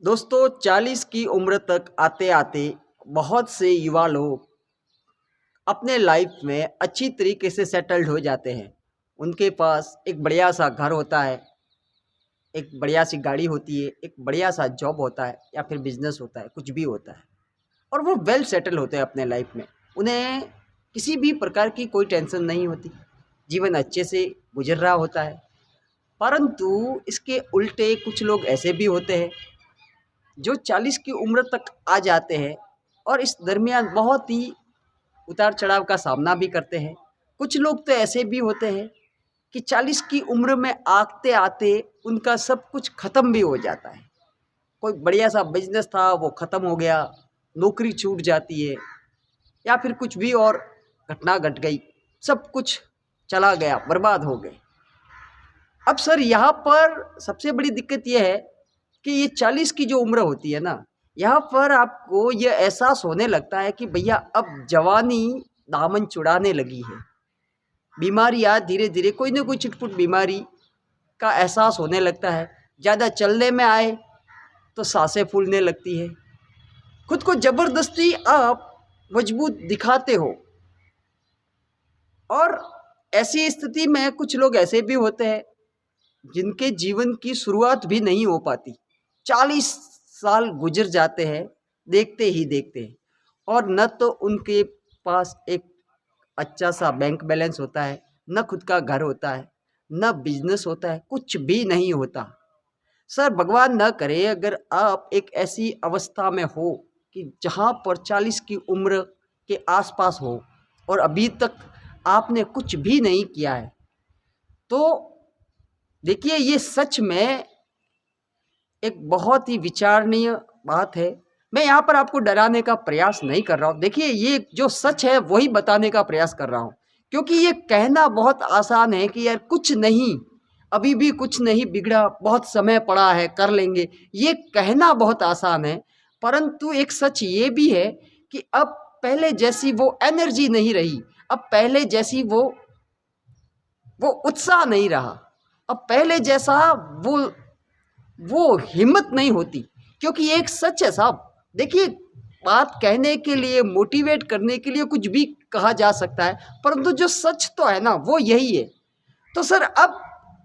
दोस्तों 40 की उम्र तक आते आते बहुत से युवा लोग अपने लाइफ में अच्छी तरीके से सेटल्ड हो जाते हैं। उनके पास एक बढ़िया सा घर होता है, एक बढ़िया सी गाड़ी होती है, एक बढ़िया सा जॉब होता है या फिर बिजनेस होता है, कुछ भी होता है और वो वेल सेटल होते हैं अपने लाइफ में। उन्हें किसी भी प्रकार की कोई टेंशन नहीं होती, जीवन अच्छे से गुजर रहा होता है। परंतु इसके उल्टे कुछ लोग ऐसे भी होते हैं जो 40 की उम्र तक आ जाते हैं और इस दरमियान बहुत ही उतार चढ़ाव का सामना भी करते हैं। कुछ लोग तो ऐसे भी होते हैं कि 40 की उम्र में आते आते उनका सब कुछ ख़त्म भी हो जाता है। कोई बढ़िया सा बिजनेस था वो ख़त्म हो गया, नौकरी छूट जाती है या फिर कुछ भी और घटना घट गई, सब कुछ चला गया, बर्बाद हो गए। अब सर यहाँ पर सबसे बड़ी दिक्कत यह है कि ये 40 की जो उम्र होती है ना, यहाँ पर आपको ये एहसास होने लगता है कि भैया अब जवानी दामन चुड़ाने लगी है। बीमारियाँ धीरे धीरे कोई ना कोई छिटपुट बीमारी का एहसास होने लगता है। ज़्यादा चलने में आए तो सांसें फूलने लगती है। खुद को ज़बरदस्ती आप मजबूत दिखाते हो और ऐसी स्थिति में कुछ लोग ऐसे भी होते हैं जिनके जीवन की शुरुआत भी नहीं हो पाती। 40 साल गुजर जाते हैं देखते ही देखते, और न तो उनके पास एक अच्छा सा बैंक बैलेंस होता है, न खुद का घर होता है, न बिजनेस होता है, कुछ भी नहीं होता। सर भगवान न करे अगर आप एक ऐसी अवस्था में हो कि जहाँ पर 40 की उम्र के आसपास हो और अभी तक आपने कुछ भी नहीं किया है, तो देखिए ये सच में एक बहुत ही विचारणीय बात है। मैं यहाँ पर आपको डराने का प्रयास नहीं कर रहा हूँ। देखिए ये जो सच है वही बताने का प्रयास कर रहा हूँ, क्योंकि ये कहना बहुत आसान है कि यार कुछ नहीं, अभी भी कुछ नहीं बिगड़ा, बहुत समय पड़ा है, कर लेंगे। ये कहना बहुत आसान है, परंतु एक सच ये भी है कि अब पहले जैसी वो एनर्जी नहीं रही, अब पहले जैसी वो उत्साह नहीं रहा, अब पहले जैसा वो हिम्मत नहीं होती। क्योंकि एक सच है साहब, देखिए बात कहने के लिए, मोटिवेट करने के लिए कुछ भी कहा जा सकता है, परंतु जो सच तो है ना वो यही है। तो सर अब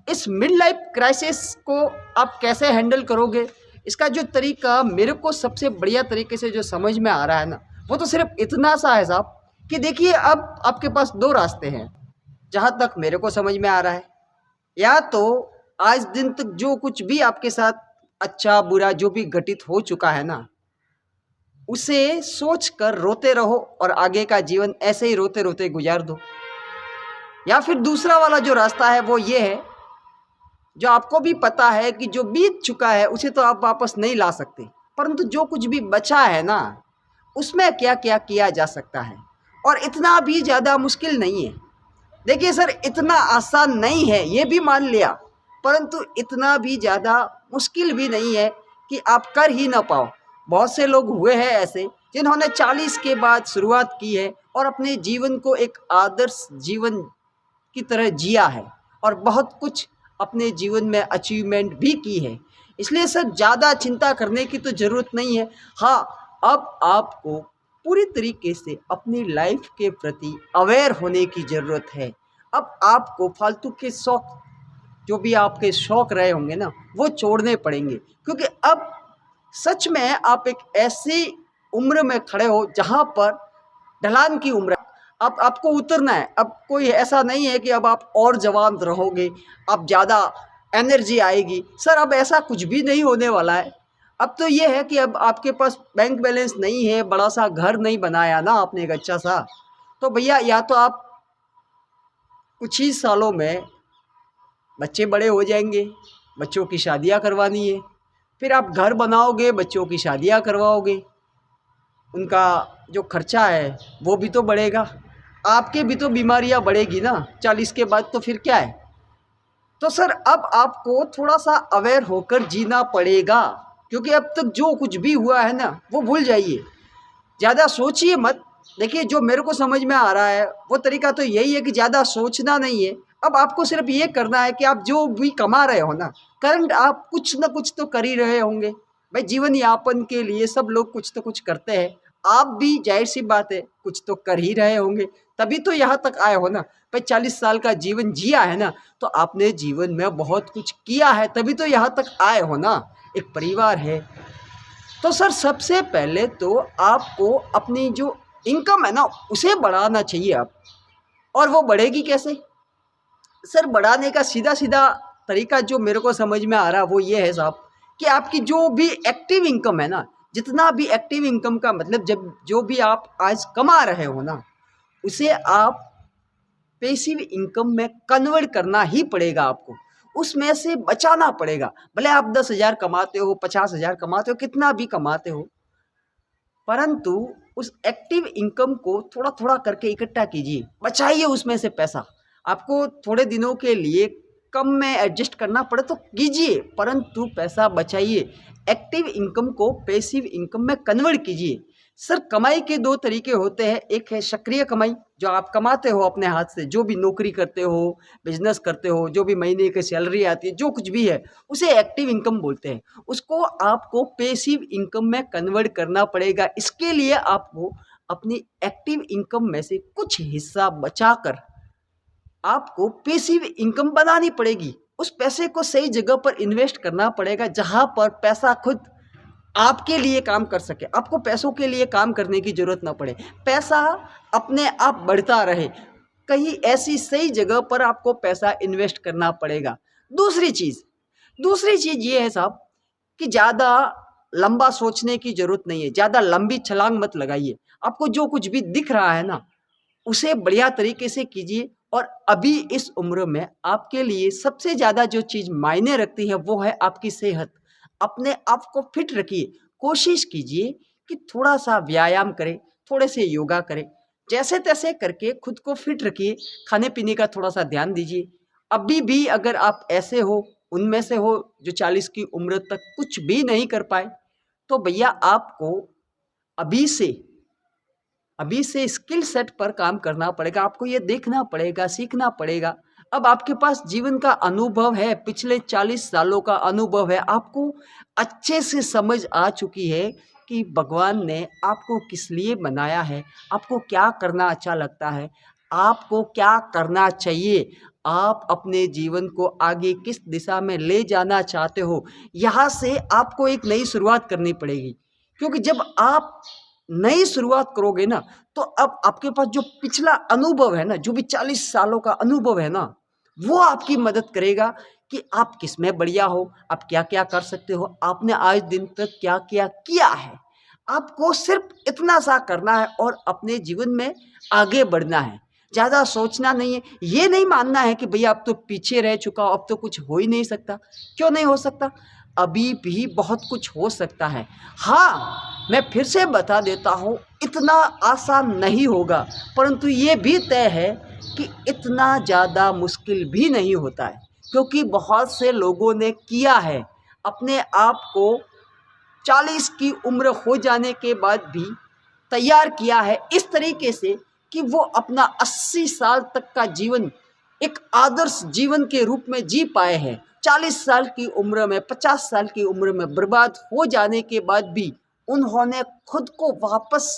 इस मिड लाइफ क्राइसिस को आप कैसे हैंडल करोगे? इसका जो तरीका मेरे को सबसे बढ़िया तरीके से जो समझ में आ रहा है ना, वो तो सिर्फ इतना सा है साहब कि देखिए अब आपके पास दो रास्ते हैं जहाँ तक मेरे को समझ में आ रहा है। या तो आज दिन तक जो कुछ भी आपके साथ अच्छा बुरा जो भी घटित हो चुका है ना, उसे सोच कर रोते रहो और आगे का जीवन ऐसे ही रोते रोते गुजार दो। या फिर दूसरा वाला जो रास्ता है वो ये है, जो आपको भी पता है कि जो बीत चुका है उसे तो आप वापस नहीं ला सकते, परंतु जो कुछ भी बचा है ना, उसमें क्या क्या किया जा सकता है, और इतना भी ज़्यादा मुश्किल नहीं है। देखिए सर इतना आसान नहीं है ये भी मान लिया, परंतु इतना भी ज़्यादा मुश्किल भी नहीं है कि आप कर ही ना पाओ। बहुत से लोग हुए हैं ऐसे जिन्होंने 40 के बाद शुरुआत की है और अपने जीवन को एक आदर्श जीवन की तरह जिया है और बहुत कुछ अपने जीवन में अचीवमेंट भी की है। इसलिए सर ज़्यादा चिंता करने की तो ज़रूरत नहीं है। हाँ, अब आपको पूरी तरीके से अपनी लाइफ के प्रति अवेयर होने की ज़रूरत है। अब आपको फालतू के शौक, जो भी आपके शौक रहे होंगे ना, वो छोड़ने पड़ेंगे, क्योंकि अब सच में आप एक ऐसी उम्र में खड़े हो जहाँ पर ढलान की उम्र है। अब आपको उतरना है। अब कोई ऐसा नहीं है कि अब आप और जवान रहोगे, अब ज़्यादा एनर्जी आएगी। सर अब ऐसा कुछ भी नहीं होने वाला है। अब तो ये है कि अब आपके पास बैंक बैलेंस नहीं है, बड़ा सा घर नहीं बनाया ना आपने एक अच्छा सा, तो भैया या तो आप कुछ ही सालों में बच्चे बड़े हो जाएंगे, बच्चों की शादियां करवानी है, फिर आप घर बनाओगे, बच्चों की शादियां करवाओगे, उनका जो खर्चा है वो भी तो बढ़ेगा, आपके भी तो बीमारियां बढ़ेगी ना 40 के बाद, तो फिर क्या है। तो सर अब आपको थोड़ा सा अवेयर होकर जीना पड़ेगा, क्योंकि अब तक जो कुछ भी हुआ है ना वो भूल जाइए, ज़्यादा सोचिए मत। देखिए जो मेरे को समझ में आ रहा है वो तरीका तो यही है कि ज़्यादा सोचना नहीं है। अब आपको सिर्फ ये करना है कि आप जो भी कमा रहे हो ना, करंट आप कुछ ना कुछ तो कर ही रहे होंगे, भाई जीवन यापन के लिए सब लोग कुछ तो कुछ करते हैं, आप भी जाहिर सी बात है कुछ तो कर ही रहे होंगे, तभी तो यहाँ तक आए हो ना। भाई 40 साल का जीवन जिया है ना, तो आपने जीवन में बहुत कुछ किया है, तभी तो यहाँ तक आए हो ना। एक परिवार है। तो सर सबसे पहले तो आपको अपनी जो इनकम है ना उसे बढ़ाना चाहिए आप। और वो बढ़ेगी कैसे? सर बढ़ाने का सीधा सीधा तरीका जो मेरे को समझ में आ रहा वो ये है साहब, कि आपकी जो भी एक्टिव इनकम है ना, जितना भी एक्टिव इनकम का मतलब जब जो भी आप आज कमा रहे हो ना, उसे आप पैसिव इनकम में कन्वर्ट करना ही पड़ेगा आपको, उसमें से बचाना पड़ेगा। भले आप 10,000 कमाते हो, 50,000 कमाते हो, कितना भी कमाते हो, परंतु उस एक्टिव इनकम को थोड़ा थोड़ा करके इकट्ठा कीजिए, बचाइए उसमें से पैसा। आपको थोड़े दिनों के लिए कम में एडजस्ट करना पड़े तो कीजिए, परंतु पैसा बचाइए। एक्टिव इनकम को पैसिव इनकम में कन्वर्ट कीजिए। सर कमाई के दो तरीके होते हैं, एक है सक्रिय कमाई जो आप कमाते हो अपने हाथ से, जो भी नौकरी करते हो, बिजनेस करते हो, जो भी महीने की सैलरी आती है, जो कुछ भी है उसे एक्टिव इनकम बोलते हैं। उसको आपको पैसिव इनकम में कन्वर्ट करना पड़ेगा। इसके लिए आपको अपनी एक्टिव इनकम में से कुछ हिस्सा बचाकर आपको पैसिव इनकम बनानी पड़ेगी। उस पैसे को सही जगह पर इन्वेस्ट करना पड़ेगा, जहां पर पैसा खुद आपके लिए काम कर सके, आपको पैसों के लिए काम करने की जरूरत ना पड़े, पैसा अपने आप बढ़ता रहे। कहीं ऐसी सही जगह पर आपको पैसा इन्वेस्ट करना पड़ेगा। दूसरी चीज ये है साहब कि ज़्यादा लंबा सोचने की जरूरत नहीं है, ज़्यादा लंबी छलांग मत लगाइए। आपको जो कुछ भी दिख रहा है ना उसे बढ़िया तरीके से कीजिए। और अभी इस उम्र में आपके लिए सबसे ज़्यादा जो चीज़ मायने रखती है वो है आपकी सेहत। अपने आप को फिट रखिए। कोशिश कीजिए कि थोड़ा सा व्यायाम करें, थोड़े से योगा करें, जैसे तैसे करके खुद को फिट रखिए। खाने पीने का थोड़ा सा ध्यान दीजिए। अभी भी अगर आप ऐसे हो, उनमें से हो जो 40 की उम्र तक कुछ भी नहीं कर पाए, तो भैया आपको अभी से स्किल सेट पर काम करना पड़ेगा। आपको ये देखना पड़ेगा, सीखना पड़ेगा। अब आपके पास जीवन का अनुभव है, पिछले 40 सालों का अनुभव है, आपको अच्छे से समझ आ चुकी है कि भगवान ने आपको किस लिए बनाया है, आपको क्या करना अच्छा लगता है, आपको क्या करना चाहिए, आप अपने जीवन को आगे किस दिशा में ले जाना चाहते हो। यहाँ से आपको एक नई शुरुआत करनी पड़ेगी, क्योंकि जब आप नई शुरुआत करोगे ना, तो अब आपके पास जो पिछला अनुभव है ना, जो भी 40 सालों का अनुभव है ना, वो आपकी मदद करेगा कि आप किस में बढ़िया हो, आप क्या क्या कर सकते हो, आपने आज दिन तक क्या क्या किया है। आपको सिर्फ इतना सा करना है और अपने जीवन में आगे बढ़ना है। ज़्यादा सोचना नहीं है, ये नहीं मानना है कि भैया अब तो पीछे रह चुका हूँ, अब तो कुछ हो ही नहीं सकता। क्यों नहीं हो सकता? अभी भी बहुत कुछ हो सकता है। हाँ, मैं फिर से बता देता हूँ, इतना आसान नहीं होगा, परंतु ये भी तय है कि इतना ज़्यादा मुश्किल भी नहीं होता है, क्योंकि बहुत से लोगों ने किया है। अपने आप को 40 की उम्र हो जाने के बाद भी तैयार किया है इस तरीके से कि वो अपना 80 साल तक का जीवन एक आदर्श जीवन के रूप में जी पाए हैं। 40 साल की उम्र में, 50 साल की उम्र में बर्बाद हो जाने के बाद भी उन्होंने खुद को वापस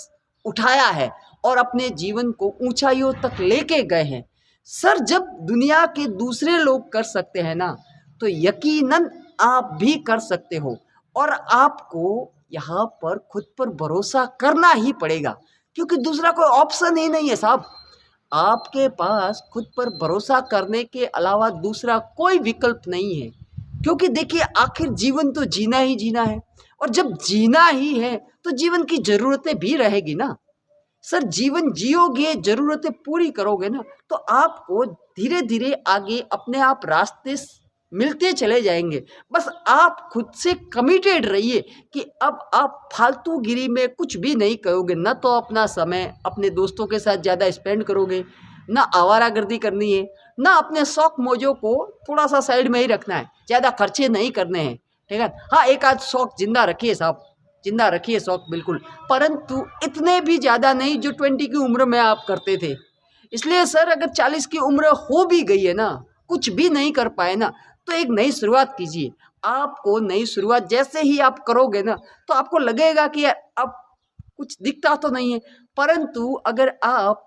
उठाया है और अपने जीवन को ऊंचाइयों तक लेके गए हैं। सर जब दुनिया के दूसरे लोग कर सकते हैं ना, तो यकीनन आप भी कर सकते हो। और आपको यहाँ पर खुद पर भरोसा करना ही पड़ेगा, क्योंकि दूसरा कोई ऑप्शन ही नहीं है साहब। आपके पास खुद पर भरोसा करने के अलावा दूसरा कोई विकल्प नहीं है, क्योंकि देखिए आखिर जीवन तो जीना ही जीना है, और जब जीना ही है तो जीवन की ज़रूरतें भी रहेगी ना। सर जीवन जियोगे, ज़रूरतें पूरी करोगे ना, तो आपको धीरे धीरे आगे अपने आप रास्ते मिलते चले जाएंगे। बस आप खुद से कमिटेड रहिए कि अब आप फालतूगिरी में कुछ भी नहीं करोगे। ना तो अपना समय अपने दोस्तों के साथ ज़्यादा स्पेंड करोगे, ना आवारागर्दी करनी है, ना अपने शौक मौजों को थोड़ा सा साइड में ही रखना है, ज़्यादा खर्चे नहीं करने हैं, ठीक है। हाँ, एक आध शौक जिंदा रखिए साहब, जिंदा रखिए शौक बिल्कुल, परंतु इतने भी ज़्यादा नहीं जो 20 की उम्र में आप करते थे। इसलिए सर अगर 40 की उम्र हो भी गई है ना, कुछ भी नहीं कर पाए ना, तो एक नई शुरुआत कीजिए। आपको नई शुरुआत जैसे ही आप करोगे ना, तो आपको लगेगा कि यार अब कुछ दिखता तो नहीं है, परंतु अगर आप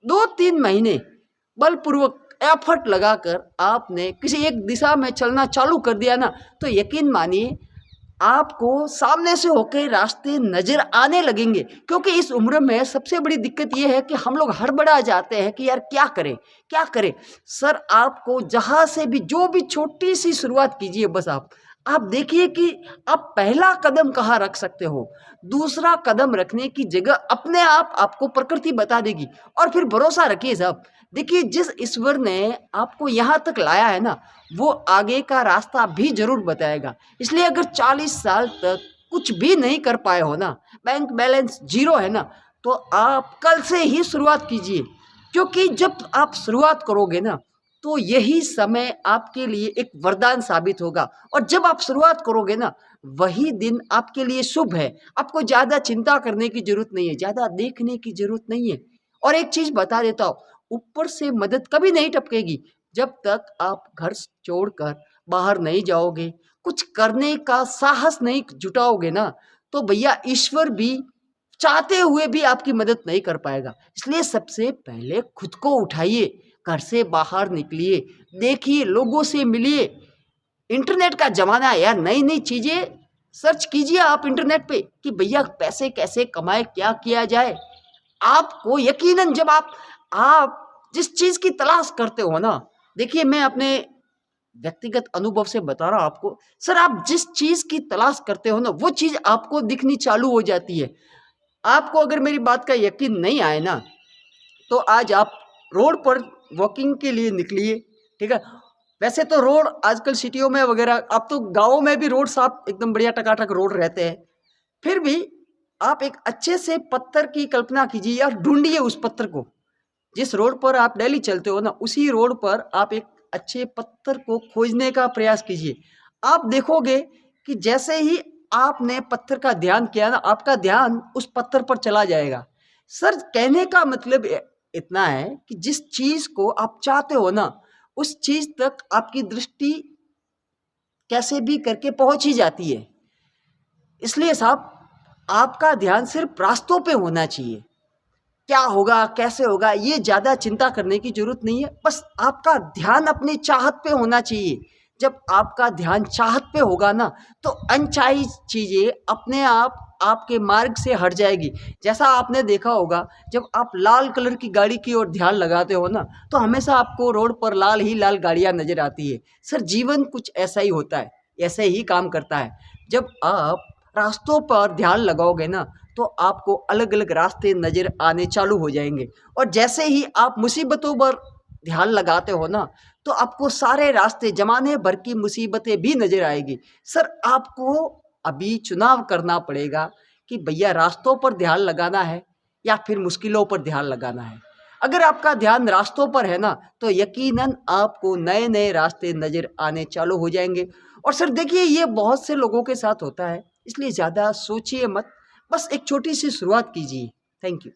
2-3 महीने बलपूर्वक एफर्ट लगाकर आपने किसी एक दिशा में चलना चालू कर दिया ना, तो यकीन मानिए आपको सामने से होके रास्ते नज़र आने लगेंगे। क्योंकि इस उम्र में सबसे बड़ी दिक्कत ये है कि हम लोग हड़बड़ा जाते हैं कि यार क्या करें, क्या करें? सर आपको जहाँ से भी जो भी छोटी-सी शुरुआत कीजिए बस आप देखिए कि आप पहला कदम कहाँ रख सकते हो। दूसरा कदम रखने की जगह अपने आप आपको प्रकृति बता देगी और फिर भरोसा रखिए साहब। देखिए जिस ईश्वर ने आपको यहाँ तक लाया है ना, वो आगे का रास्ता भी ज़रूर बताएगा। इसलिए अगर 40 साल तक कुछ भी नहीं कर पाए हो ना, बैंक बैलेंस ज़ीरो है ना, तो आप कल से ही शुरुआत कीजिए। क्योंकि जब आप शुरुआत करोगे ना, तो यही समय आपके लिए एक वरदान साबित होगा और जब आप शुरुआत करोगे ना, वही दिन आपके लिए शुभ है। आपको ज़्यादा चिंता करने की ज़रूरत नहीं है, ज़्यादा देखने की ज़रूरत नहीं है। और एक चीज़ बता देता हूँ, ऊपर से मदद कभी नहीं टपकेगी जब तक आप घर छोड़कर बाहर नहीं जाओगे, कुछ करने का साहस नहीं जुटाओगे ना, तो भैया ईश्वर भी चाहते हुए भी आपकी मदद नहीं कर पाएगा। इसलिए सबसे पहले खुद को उठाइए, घर से बाहर निकलिए, देखिए, लोगों से मिलिए। इंटरनेट का ज़माना है यार, नई-नई चीज़ें सर्च कीजिए आप इंटरनेट पे कि भैया पैसे कैसे कमाएँ, क्या किया जाए? आपको यकीनन जब आप जिस चीज़ की तलाश करते हो ना, देखिए मैं अपने व्यक्तिगत अनुभव से बता रहा हूँ आपको, सर आप जिस चीज़ की तलाश करते हो ना, वो चीज़ आपको दिखनी चालू हो जाती है। आपको अगर मेरी बात का यकीन नहीं आए ना, तो आज आप रोड पर वॉकिंग के लिए निकलिए, ठीक है? वैसे तो रोड आजकल सिटियों में वगैरह, अब तो गाँवों में भी रोड साफ एकदम बढ़िया टकाटक रोड रहते हैं। फिर भी आप एक अच्छे से पत्थर की कल्पना कीजिए और ढूँढिए उस पत्थर को। जिस रोड पर आप डेली चलते हो ना, उसी रोड पर आप एक अच्छे पत्थर को खोजने का प्रयास कीजिए। आप देखोगे कि जैसे ही आपने पत्थर का ध्यान किया ना, आपका ध्यान उस पत्थर पर चला जाएगा। सर कहने का मतलब इतना है कि जिस चीज़ को आप चाहते हो ना, उस चीज़ तक आपकी दृष्टि कैसे भी करके पहुँच ही जाती है। इसलिए साहब आपका ध्यान सिर्फ रास्तों पे होना चाहिए। क्या होगा, कैसे होगा, ये ज़्यादा चिंता करने की ज़रूरत नहीं है। बस आपका ध्यान अपनी चाहत पे होना चाहिए। जब आपका ध्यान चाहत पे होगा ना, तो अनचाही चीज़ें अपने आप आपके मार्ग से हट जाएगी। जैसा आपने देखा होगा, जब आप लाल कलर की गाड़ी की ओर ध्यान लगाते हो ना, तो हमेशा आपको रोड पर लाल ही लाल गाड़ियाँ नज़र आती है। सर जीवन कुछ ऐसा ही होता है, ऐसे ही काम करता है। जब आप रास्तों पर ध्यान लगाओगे ना, तो आपको अलग-अलग रास्ते नज़र आने चालू हो जाएँगे और जैसे ही आप मुसीबतों पर ध्यान लगाते हो ना, तो आपको सारे रास्ते ज़माने भर की मुसीबतें भी नज़र आएगी। सर आपको अभी चुनाव करना पड़ेगा कि भैया रास्तों पर ध्यान लगाना है या फिर मुश्किलों पर ध्यान लगाना है। अगर आपका ध्यान रास्तों पर है ना, तो यकीनन आपको नए-नए रास्ते नज़र आने चालू हो जाएँगे। और सर देखिए ये बहुत से लोगों के साथ होता है, इसलिए ज़्यादा सोचिए मत, बस एक छोटी सी शुरुआत कीजिए। Thank you.